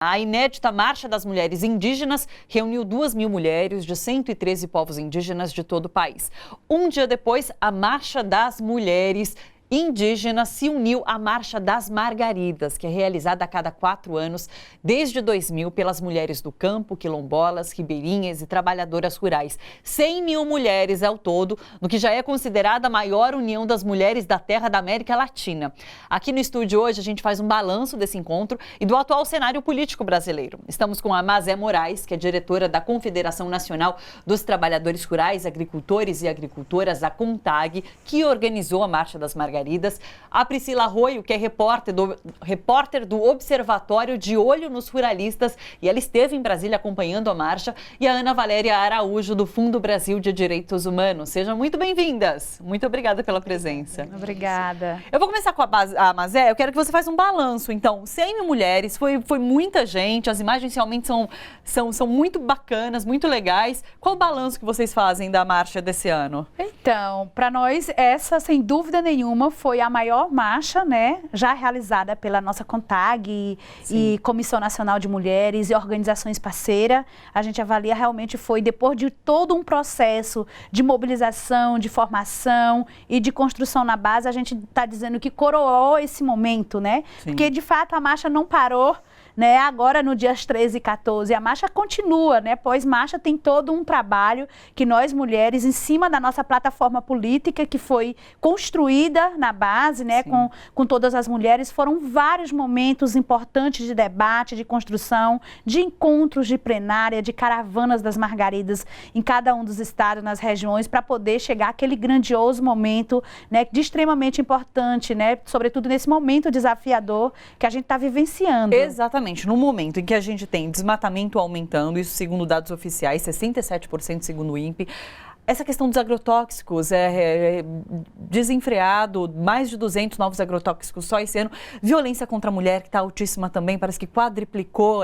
A inédita Marcha das Mulheres Indígenas reuniu 2.000 mulheres de 113 povos indígenas de todo o país. Um dia depois, a Marcha das Mulheres Indígenas se uniu à Marcha das Margaridas, que é realizada a cada 4 anos, desde 2000, pelas mulheres do campo, quilombolas, ribeirinhas e trabalhadoras rurais. 100.000 mulheres ao todo, no que já é considerada a maior união das mulheres da terra da América Latina. Aqui no estúdio hoje a gente faz um balanço desse encontro e do atual cenário político brasileiro. Estamos com a Mazé Moraes, que é diretora da Confederação Nacional dos Trabalhadores Rurais, Agricultores e Agricultoras, a CONTAG, que organizou a Marcha das Margaridas. A Priscila Arroio, que é repórter do Observatório de Olho nos Ruralistas, e ela esteve em Brasília acompanhando a marcha, e a Ana Valéria Araújo, do Fundo Brasil de Direitos Humanos. Sejam muito bem-vindas. Muito obrigada pela presença. Obrigada. Eu vou começar com a Mazé. Eu quero que você faça um balanço. Então, 100.000 mulheres, foi muita gente, as imagens realmente são muito bacanas, muito legais. Qual o balanço que vocês fazem da marcha desse ano? Então, para nós, essa, sem dúvida nenhuma, foi a maior marcha, né, já realizada pela nossa CONTAG e Comissão Nacional de Mulheres e organizações parceiras. A gente avalia realmente foi depois de todo um processo de mobilização, de formação e de construção na base, a gente está dizendo que coroou esse momento, né? Sim. Porque, de fato, a marcha não parou, né? Agora, no dias 13 e 14, a marcha continua, né? Pós-marcha tem todo um trabalho que nós, mulheres, em cima da nossa plataforma política, que foi construída na base, né? Com todas as mulheres, foram vários momentos importantes de debate, de construção, de encontros de plenária, de caravanas das margaridas em cada um dos estados, nas regiões, para poder chegar àquele grandioso momento, né? De extremamente importante, né? Sobretudo nesse momento desafiador que a gente está vivenciando. Exatamente. No momento em que a gente tem desmatamento aumentando, isso segundo dados oficiais, 67% segundo o INPE, essa questão dos agrotóxicos desenfreado, mais de 200 novos agrotóxicos só esse ano. Violência contra a mulher, que está altíssima também, parece que quadriplicou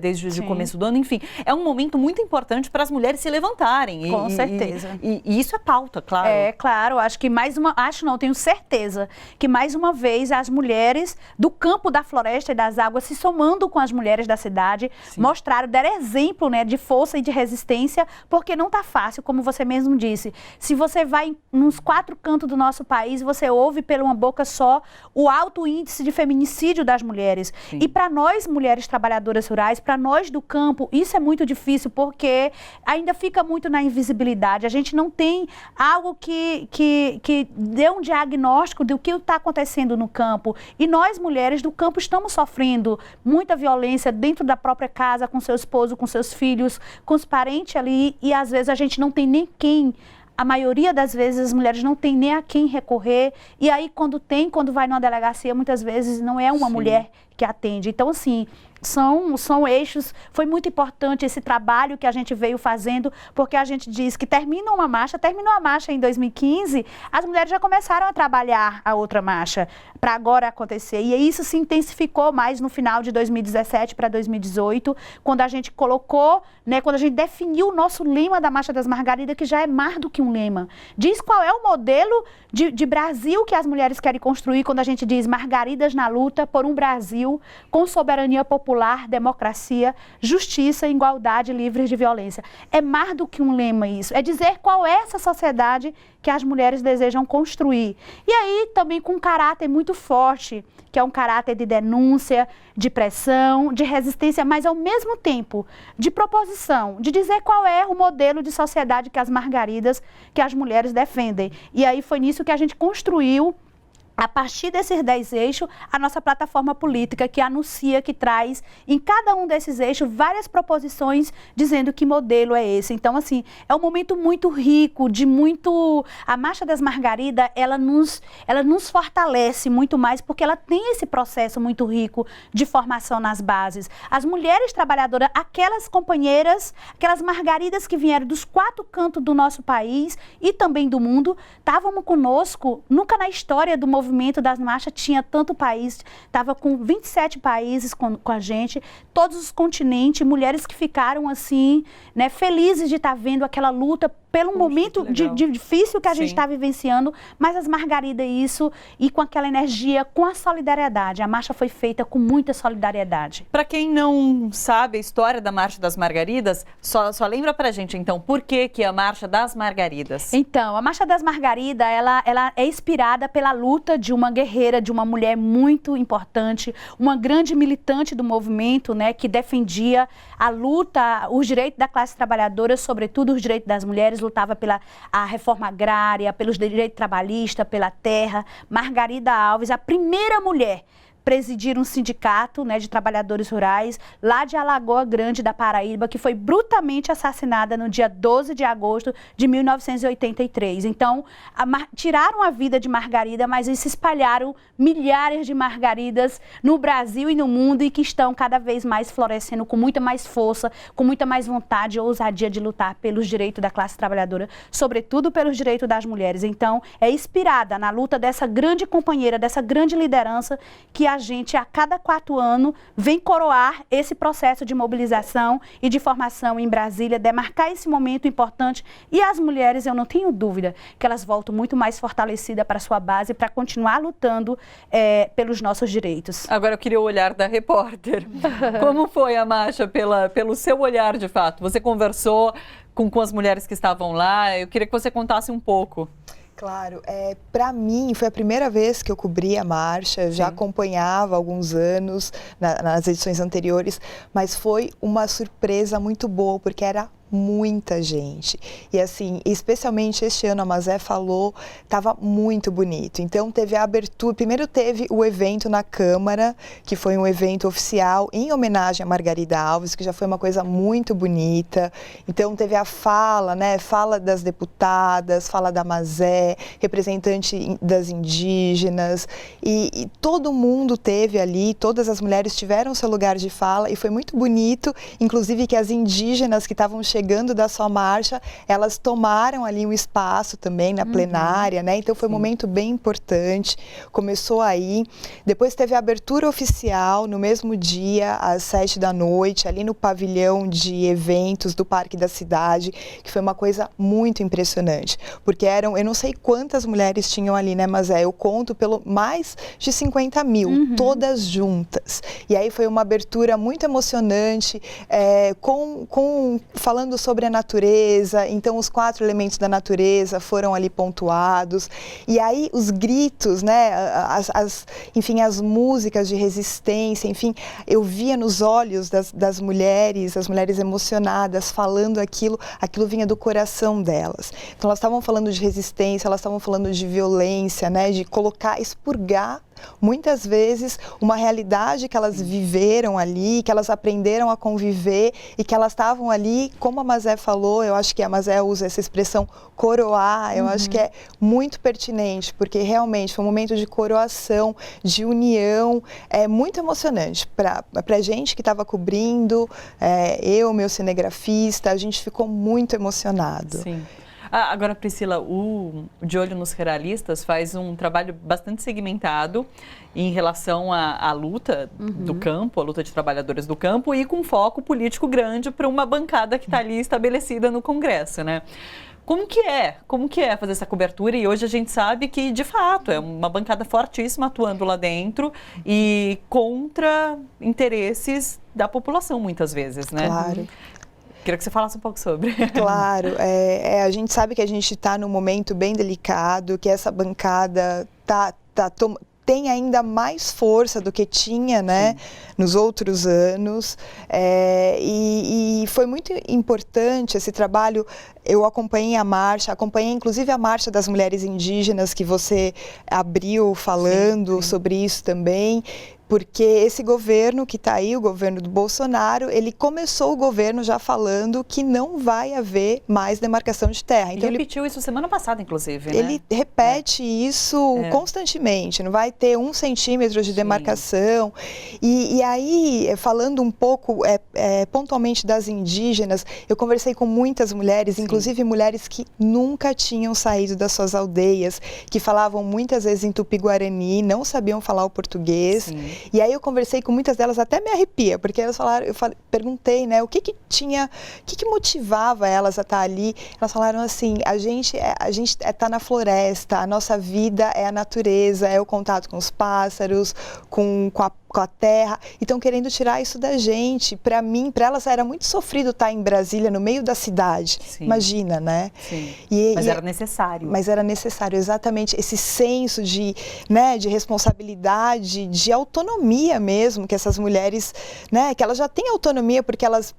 desde o começo do ano. Enfim, é um momento muito importante para as mulheres se levantarem. Com certeza. E isso é pauta, claro. É, claro. Acho que tenho certeza que mais uma vez as mulheres do campo, da floresta e das águas, se somando com as mulheres da cidade, deram exemplo, né, de força e de resistência, porque não está fácil, como você mesmo disse. Se você vai nos 4 cantos do nosso país, você ouve por uma boca só o alto índice de feminicídio das mulheres. Sim. E para nós, mulheres trabalhadoras rurais, para nós do campo, isso é muito difícil, porque ainda fica muito na invisibilidade. A gente não tem algo que dê um diagnóstico do que está acontecendo no campo. E nós, mulheres do campo, estamos sofrendo muita violência dentro da própria casa, com seu esposo, com seus filhos, com os parentes ali, e às vezes a gente não tem nem a maioria das vezes as mulheres não tem nem a quem recorrer, e aí quando vai numa delegacia, muitas vezes não é uma mulher que atende. Então, assim, são eixos, foi muito importante esse trabalho que a gente veio fazendo, porque a gente diz que terminou a marcha em 2015, as mulheres já começaram a trabalhar a outra marcha, para agora acontecer, e isso se intensificou mais no final de 2017 para 2018, quando a gente colocou, né, quando a gente definiu o nosso lema da Marcha das Margaridas, que já é mais do que um lema, diz qual é o modelo de Brasil que as mulheres querem construir, quando a gente diz Margaridas na luta por um Brasil com soberania popular, democracia, justiça, igualdade, livre de violência. É mais do que um lema isso, é dizer qual é essa sociedade que as mulheres desejam construir. E aí também com um caráter muito forte, que é um caráter de denúncia, de pressão, de resistência, mas ao mesmo tempo de proposição, de dizer qual é o modelo de sociedade que as margaridas, que as mulheres defendem. E aí foi nisso que a gente construiu, a partir desses 10 eixos, a nossa plataforma política, que anuncia, que traz em cada um desses eixos várias proposições dizendo que modelo é esse. Então, assim, é um momento muito rico, a Marcha das Margaridas, ela nos fortalece muito mais, porque ela tem esse processo muito rico de formação nas bases. As mulheres trabalhadoras, aquelas companheiras, aquelas margaridas que vieram dos 4 cantos do nosso país e também do mundo, estavam conosco, nunca na história do movimento movimento das marchas tinha tanto país, estava com 27 países com a gente, todos os continentes, mulheres que ficaram assim, né, felizes de estar vendo aquela luta pelo momento difícil que a gente está vivenciando, mas as Margaridas isso, e com aquela energia, com a solidariedade. A marcha foi feita com muita solidariedade. Para quem não sabe a história da Marcha das Margaridas, só lembra pra gente, então, por que a Marcha das Margaridas? Então, a Marcha das Margaridas, ela é inspirada pela luta de uma guerreira, de uma mulher muito importante, uma grande militante do movimento, né, que defendia a luta, os direitos da classe trabalhadora, sobretudo os direitos das mulheres, lutava pela a reforma agrária, pelos direitos trabalhistas, pela terra. Margarida Alves, a primeira mulher presidir um sindicato, né, de trabalhadores rurais lá de Alagoa Grande, da Paraíba, que foi brutalmente assassinada no dia 12 de agosto de 1983. Então, tiraram a vida de Margarida, mas se espalharam milhares de Margaridas no Brasil e no mundo e que estão cada vez mais florescendo com muita mais força, com muita mais vontade e ousadia de lutar pelos direitos da classe trabalhadora, sobretudo pelos direitos das mulheres. Então, é inspirada na luta dessa grande companheira, dessa grande liderança que a gente, a cada 4 anos, vem coroar esse processo de mobilização e de formação em Brasília, demarcar esse momento importante. E as mulheres, eu não tenho dúvida, que elas voltam muito mais fortalecidas para a sua base para continuar lutando pelos nossos direitos. Agora eu queria o olhar da repórter. Como foi a marcha pelo seu olhar, de fato? Você conversou com as mulheres que estavam lá, eu queria que você contasse um pouco. Claro, para mim foi a primeira vez que eu cobri a marcha, eu já acompanhava há alguns anos nas edições anteriores, mas foi uma surpresa muito boa, porque era muita gente. E assim, especialmente este ano, a Mazé falou, estava muito bonito. Então teve a abertura, primeiro teve o evento na Câmara, que foi um evento oficial em homenagem a Margarida Alves, que já foi uma coisa muito bonita. Então teve a fala, né, fala das deputadas, fala da Mazé, representante das indígenas, e todo mundo teve ali, todas as mulheres tiveram seu lugar de fala, e foi muito bonito, inclusive que as indígenas que estavam chegando da sua marcha, elas tomaram ali um espaço também na plenária, né? Então foi um momento bem importante. Começou aí, depois teve a abertura oficial no mesmo dia, às 7 da noite, ali no pavilhão de eventos do Parque da Cidade, que foi uma coisa muito impressionante, porque eram, eu não sei quantas mulheres tinham ali, né, mas eu conto pelo mais de 50 mil, todas juntas. E aí foi uma abertura muito emocionante, falando sobre a natureza. Então os 4 elementos da natureza foram ali pontuados, e aí os gritos, né, enfim, as músicas de resistência, enfim, eu via nos olhos das mulheres, as mulheres emocionadas falando aquilo vinha do coração delas. Então elas estavam falando de resistência, elas estavam falando de violência, né, de expurgar muitas vezes uma realidade que elas viveram ali, que elas aprenderam a conviver e que elas estavam ali, como a Mazé falou, eu acho que a Mazé usa essa expressão coroar, eu acho que é muito pertinente, porque realmente foi um momento de coroação, de união, muito emocionante para a gente que estava cobrindo, meu cinegrafista, a gente ficou muito emocionado. Sim. Agora, Priscila, o De Olho nos Ruralistas faz um trabalho bastante segmentado em relação à luta do campo, a luta de trabalhadores do campo, e com foco político grande para uma bancada que está ali estabelecida no Congresso, né? Como que é fazer essa cobertura? E hoje a gente sabe que, de fato, é uma bancada fortíssima atuando lá dentro e contra interesses da população, muitas vezes, né? Claro. Queria que você falasse um pouco sobre. Claro, a gente sabe que a gente está num momento bem delicado, que essa bancada tem ainda mais força do que tinha, né, nos outros anos, e foi muito importante esse trabalho. Eu acompanhei a marcha, acompanhei inclusive a Marcha das Mulheres Indígenas, que você abriu falando sobre isso também. Porque esse governo que está aí, o governo do Bolsonaro, ele começou o governo já falando que não vai haver mais demarcação de terra. Então, ele repetiu isso semana passada, inclusive, né? Ele repete isso constantemente, não vai ter 1 centímetro de demarcação. E aí, falando um pouco pontualmente das indígenas, eu conversei com muitas mulheres, inclusive mulheres que nunca tinham saído das suas aldeias, que falavam muitas vezes em tupi-guarani, não sabiam falar o português. Sim. E aí eu conversei com muitas delas, até me arrepia, porque elas falaram, perguntei, né, o que motivava elas a estar ali. Elas falaram assim, a gente está na floresta, a nossa vida é a natureza, é o contato com os pássaros, com a terra, e estão querendo tirar isso da gente. Para mim, para elas era muito sofrido estar em Brasília, no meio da cidade. Sim. Imagina, né? Sim. Mas era necessário. Mas era necessário, exatamente, esse senso de responsabilidade, de autonomia mesmo, que essas mulheres, né, que elas já têm autonomia porque elas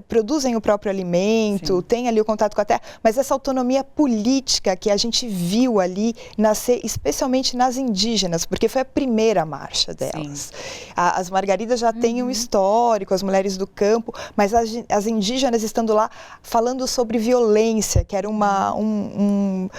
produzem o próprio alimento, têm ali o contato com a terra, mas essa autonomia política que a gente viu ali nascer, especialmente nas indígenas, porque foi a primeira marcha delas. As margaridas já têm um histórico, as mulheres do campo, mas as indígenas estando lá falando sobre violência, que era um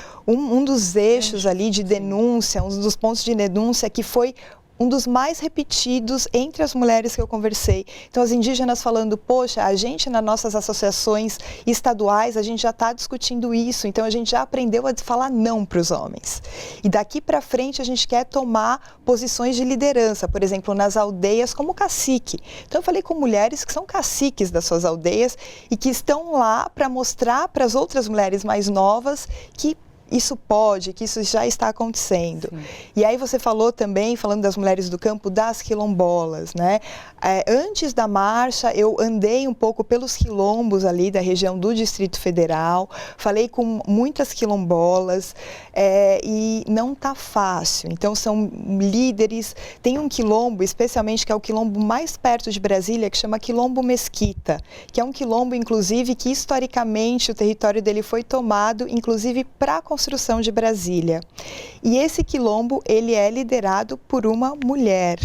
dos eixos ali de denúncia, um dos pontos de denúncia que foi um dos mais repetidos entre as mulheres que eu conversei. Então, as indígenas falando, poxa, a gente nas nossas associações estaduais, a gente já está discutindo isso, então a gente já aprendeu a falar não para os homens. E daqui para frente a gente quer tomar posições de liderança, por exemplo, nas aldeias como cacique. Então, eu falei com mulheres que são caciques das suas aldeias e que estão lá para mostrar para as outras mulheres mais novas que isso pode, que isso já está acontecendo. Sim. E aí você falou também, falando das mulheres do campo, das quilombolas, né? Antes da marcha, eu andei um pouco pelos quilombos ali da região do Distrito Federal, falei com muitas quilombolas e não tá fácil. Então, são líderes, tem um quilombo, especialmente, que é o quilombo mais perto de Brasília, que chama Quilombo Mesquita, que é um quilombo, inclusive, que historicamente o território dele foi tomado, inclusive, para a construção de Brasília. E esse quilombo, ele é liderado por uma mulher.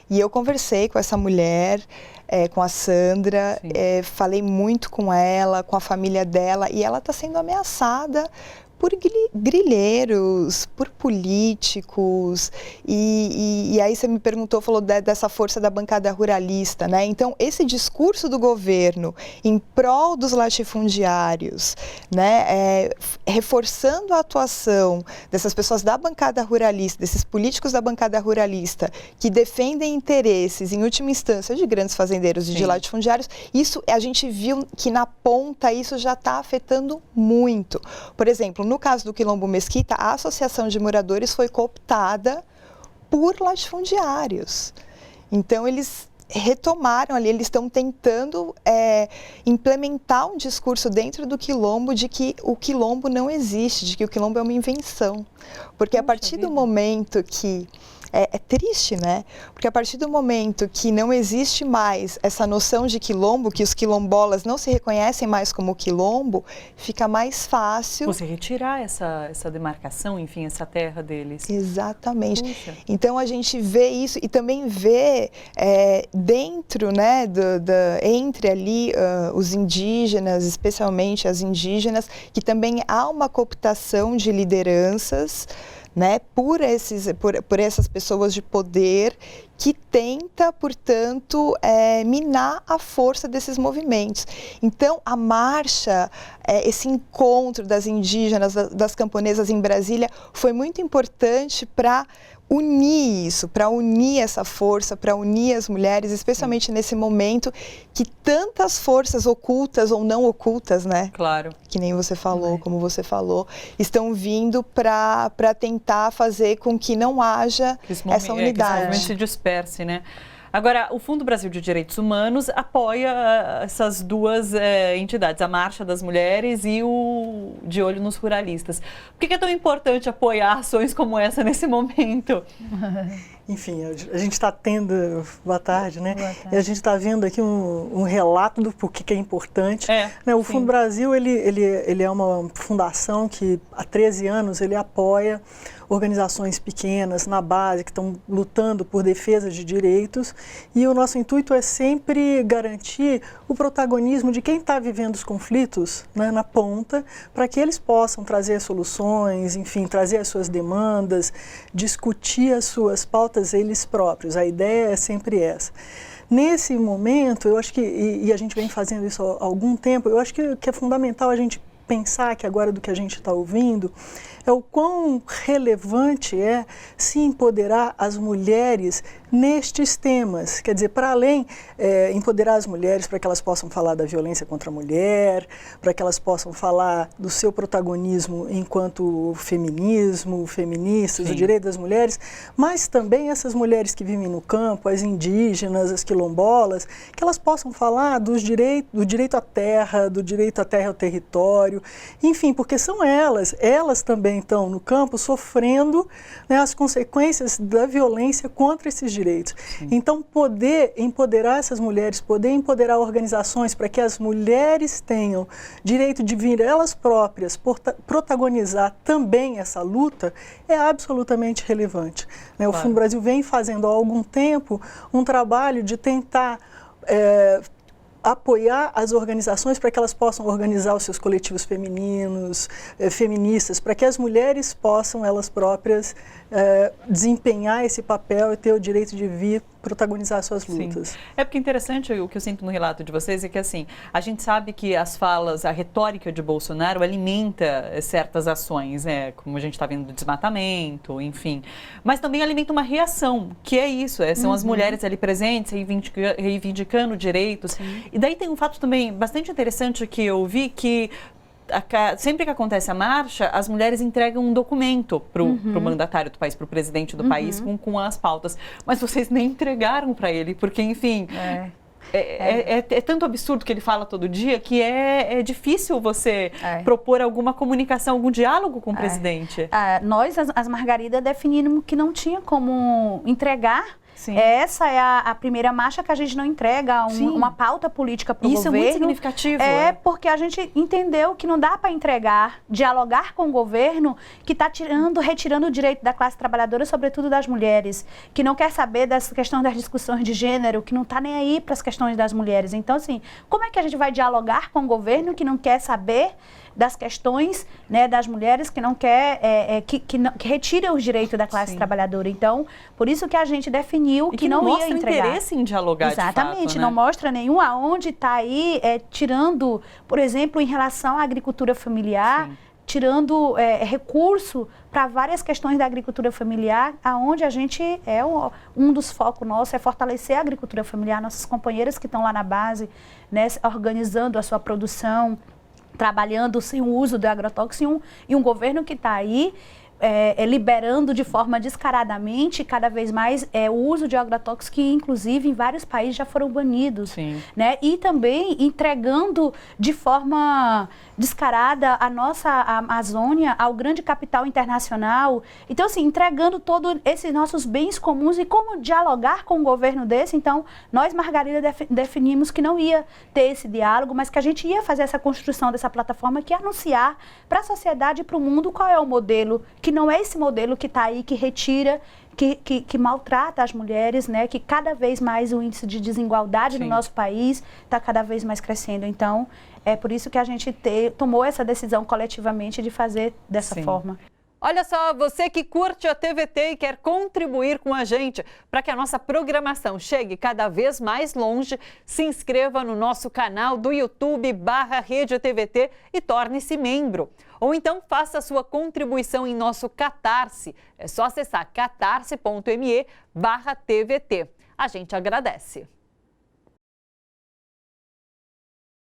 E eu conversei com essa mulher, com a Sandra, falei muito com ela, com a família dela, e ela está sendo ameaçada por grileiros, por políticos, e aí você me perguntou, falou dessa força da bancada ruralista, né? Então, esse discurso do governo em prol dos latifundiários, né, reforçando a atuação dessas pessoas da bancada ruralista, desses políticos da bancada ruralista, que defendem interesses, em última instância, de grandes fazendeiros e de latifundiários, isso a gente viu que na ponta isso já está afetando muito. Por exemplo, no caso do Quilombo Mesquita, a Associação de Moradores foi cooptada por latifundiários. Então, eles retomaram ali, eles estão tentando implementar um discurso dentro do quilombo de que o quilombo não existe, de que o quilombo é uma invenção. Porque a partir do momento que... É triste, né? Porque a partir do momento que não existe mais essa noção de quilombo, que os quilombolas não se reconhecem mais como quilombo, fica mais fácil... Você retirar essa demarcação, enfim, essa terra deles. Exatamente. Puxa. Então, a gente vê isso e também vê dentro, né, entre ali os indígenas, especialmente as indígenas, que também há uma cooptação de lideranças, né, por essas pessoas de poder que tenta, portanto, minar a força desses movimentos. Então, a marcha, esse encontro das indígenas, das camponesas em Brasília, foi muito importante para unir isso, para unir essa força, para unir as mulheres, especialmente nesse momento que tantas forças ocultas ou não ocultas, né? Claro. Que nem você falou, como você falou, estão vindo para tentar fazer com que não haja essa unidade. Que esse movimento se disperse, né? Agora, o Fundo Brasil de Direitos Humanos apoia essas duas entidades, a Marcha das Mulheres e o De Olho nos Ruralistas. Por que é tão importante apoiar ações como essa nesse momento? enfim, a gente está tendo... Boa tarde, né? Boa tarde. E a gente está vendo aqui um relato do porquê que é importante. Né? O sim. Fundo Brasil, ele é uma fundação que há 13 anos ele apoia organizações pequenas na base que estão lutando por defesa de direitos, e o nosso intuito é sempre garantir o protagonismo de quem está vivendo os conflitos, né, na ponta, para que eles possam trazer soluções, enfim, trazer as suas demandas, discutir as suas pautas eles próprios. A ideia é sempre essa. Nesse momento, eu acho que, e a gente vem fazendo isso há algum tempo, eu acho que é fundamental a gente pensar que agora do que a gente está ouvindo é o quão relevante é se empoderar as mulheres nestes temas. Quer dizer, para além empoderar as mulheres para que elas possam falar da violência contra a mulher, para que elas possam falar do seu protagonismo enquanto feminismo, feministas, Sim. o direito das mulheres, mas também essas mulheres que vivem no campo, as indígenas, as quilombolas, que elas possam falar do direito à terra, do direito à terra e ao território, enfim, porque são elas também estão no campo sofrendo, né, as consequências da violência contra esses direitos. Sim. Então, poder empoderar essas mulheres, poder empoderar organizações para que as mulheres tenham direito de vir elas próprias protagonizar também essa luta é absolutamente relevante. Né? O Fundo Brasil vem fazendo há algum tempo um trabalho de tentar apoiar as organizações para que elas possam organizar os seus coletivos femininos, feministas, para que as mulheres possam elas próprias desempenhar esse papel e ter o direito de vir protagonizar suas lutas. Sim. É porque interessante o que eu sinto no relato de vocês é que assim, a gente sabe que as falas, a retórica de Bolsonaro alimenta certas ações, né? Como a gente está vendo do desmatamento, enfim, mas também alimenta uma reação, que é isso, são as mulheres ali presentes, reivindicando direitos. Sim. E daí tem um fato também bastante interessante que eu vi, que sempre que acontece a marcha, as mulheres entregam um documento para o mandatário do país, para o presidente do país, com as pautas. Mas vocês nem entregaram para ele, porque, enfim, é tanto absurdo que ele fala todo dia que é difícil você propor alguma comunicação, algum diálogo com o presidente. Nós, as Margarida, definimos que não tinha como entregar. Sim. Essa é a primeira marcha que a gente não entrega uma pauta política para o governo. Isso é muito significativo. Porque a gente entendeu que não dá para entregar, dialogar com o governo que está retirando o direito da classe trabalhadora, sobretudo das mulheres, que não quer saber das questões das discussões de gênero, que não está nem aí para as questões das mulheres. Então, assim, como é que a gente vai dialogar com o governo que não quer saber das questões, né, das mulheres, que não quer, que retira os direitos da classe trabalhadora? Então, por isso que a gente definiu que não ia entregar. Interesse em dialogar. Exatamente, de fato, né? Não mostra nenhum aonde está aí tirando, por exemplo, em relação à agricultura familiar, tirando recurso para várias questões da agricultura familiar, aonde a gente um dos focos nossos é fortalecer a agricultura familiar, nossas companheiras que estão lá na base, né, organizando a sua produção, trabalhando sem o uso do agrotóxico, e um governo que está aí liberando de forma descaradamente cada vez mais o uso de agrotóxicos, que inclusive em vários países já foram banidos. Né? E também entregando de forma descarada a nossa Amazônia ao grande capital internacional. Então, assim, entregando todos esses nossos bens comuns, e como dialogar com um governo desse. Então, nós, Margarida, definimos que não ia ter esse diálogo, mas que a gente ia fazer essa construção dessa plataforma, que ia anunciar para a sociedade e para o mundo qual é o modelo, que não é esse modelo que está aí, que retira, que maltrata as mulheres, né? Que cada vez mais o índice de desigualdade no nosso país está cada vez mais crescendo. Então, é por isso que a gente tomou essa decisão coletivamente de fazer dessa forma. Olha só, você que curte a TVT e quer contribuir com a gente para que a nossa programação chegue cada vez mais longe, se inscreva no nosso canal do YouTube /Rede TVT e torne-se membro. Ou então faça a sua contribuição em nosso Catarse. É só acessar catarse.me/TVT. A gente agradece.